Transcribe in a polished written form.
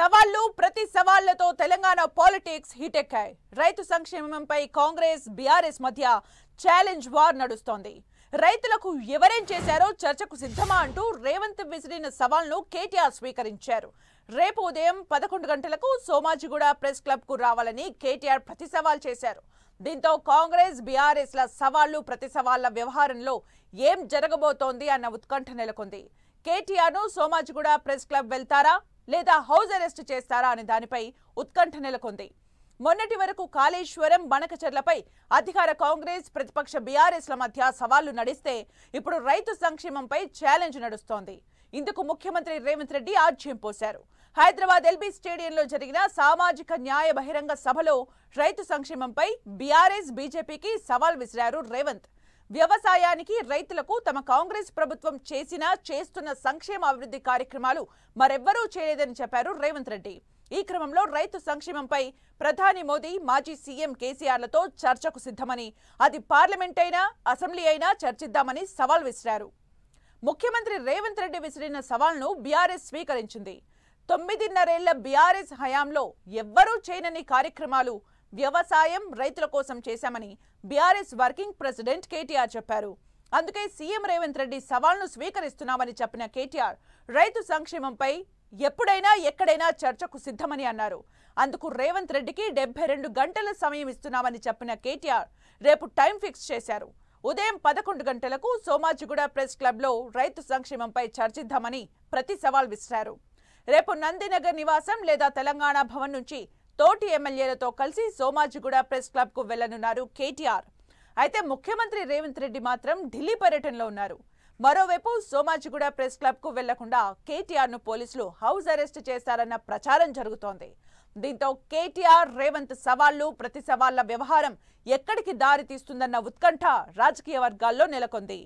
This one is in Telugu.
సవాళ్లు ప్రతి సవాళ్లతో తెలంగాణ పాలిటిక్స్ హీటెక్కాయి. రైతు సంక్షేమంపై కాంగ్రెస్ బీఆర్ఎస్ మధ్య ఛాలెంజ్ వార్ నడుస్తోంది. రైతులకు ఎవరేం చేశారో చర్చకు సిద్ధమా అంటూ రేవంత్ విసిరిన సవాల్ను కేటీఆర్ స్వీకరించారు. రేపు ఉదయం 11 గంటలకు సోమాజిగూడ ప్రెస్ క్లబ్ కు రావాలని కేటీఆర్ ప్రతి సవాల్ చేశారు. దీంతో కాంగ్రెస్ బీఆర్ఎస్ ల సవాళ్లు ప్రతి సవాళ్ల వ్యవహారంలో ఏం జరగబోతోంది అన్న ఉత్కంఠ నెలకొంది. కేటీఆర్ ను సోమాజిగూడ ప్రెస్ క్లబ్ వెళ్తారా లేదా హౌస్ అరెస్ట్ చేస్తారా అనే దానిపై ఉత్కంఠ నెలకొంది. మొన్నటి వరకు కాళేశ్వరం బనకచెర్లపై అధికార కాంగ్రెస్ ప్రతిపక్ష బీఆర్ఎస్ ల మధ్య సవాళ్లు నడిస్తే ఇప్పుడు రైతు సంక్షేమంపై ఛాలెంజ్ నడుస్తోంది. ఇందుకు ముఖ్యమంత్రి రేవంత్ రెడ్డి ఆజ్యం పోశారు. హైదరాబాద్ ఎల్బీ స్టేడియంలో జరిగిన సామాజిక న్యాయ బహిరంగ సభలో రైతు సంక్షేమంపై బీఆర్ఎస్ బీజేపీకి సవాల్ విసిరారు రేవంత్. వ్యవసాయానికి రైతులకు తమ కాంగ్రెస్ ప్రభుత్వం చేస్తున్న సంక్షేమ అభివృద్ధి కార్యక్రమాలు మరెవ్వరూ చేయలేదని చెప్పారు రేవంత్ రెడ్డి. ఈ క్రమంలో రైతు సంక్షేమంపై ప్రధాని మోదీ మాజీ సీఎం కేసీఆర్లతో చర్చకు సిద్ధమని, అది పార్లమెంట్ అయినా అసెంబ్లీ అయినా చర్చిద్దామని సవాల్ విసిరారు. ముఖ్యమంత్రి రేవంత్ రెడ్డి విసిరిన సవాల్ను బీఆర్ఎస్ స్వీకరించింది. 9.5 ఏళ్ల బీఆర్ఎస్ హయాంలో ఎవ్వరూ చేయనని కార్యక్రమాలు వ్యవసాయం రైతుల కోసం చేశామని బీఆర్ఎస్ వర్కింగ్ ప్రెసిడెంట్ కేటీఆర్ చెప్పారు. అందుకే సీఎం రేవంత్ రెడ్డి సవాల్ను స్వీకరిస్తున్నామని చెప్పిన కేటీఆర్ రైతు సంక్షేమంపై ఎప్పుడైనా ఎక్కడైనా చర్చకు సిద్ధమని అన్నారు. అందుకు రేవంత్ రెడ్డికి 72 గంటల సమయం ఇస్తున్నామని చెప్పిన కేటీఆర్ రేపు టైం ఫిక్స్ చేశారు. ఉదయం 11 గంటలకు సోమాజిగూడ ప్రెస్ క్లబ్ లో రైతు సంక్షేమంపై చర్చిద్దామని ప్రతి సవాల్ విసిరారు. రేపు నందినగర్ నివాసం లేదా తెలంగాణ భవన్ నుంచి తోటి ఎమ్మెల్యేలతో కలిసి సోమాజిగూడ ప్రెస్ క్లబ్ కు వెళ్లనున్నారు కేటీఆర్. అయితే ముఖ్యమంత్రి రేవంత్ రెడ్డి మాత్రం ఢిల్లీ పర్యటనలో ఉన్నారు. మరోవైపు సోమాజిగూడ ప్రెస్ క్లబ్ కు వెళ్లకుండా కేటీఆర్ ను పోలీసులు హౌస్ అరెస్ట్ చేశారన్న ప్రచారం జరుగుతోంది. దీంతో కేటీఆర్ రేవంత్ సవాళ్లు ప్రతి సవాళ్ల వ్యవహారం ఎక్కడికి దారి తీస్తుందన్న ఉత్కంఠ రాజకీయ వర్గాల్లో నెలకొంది.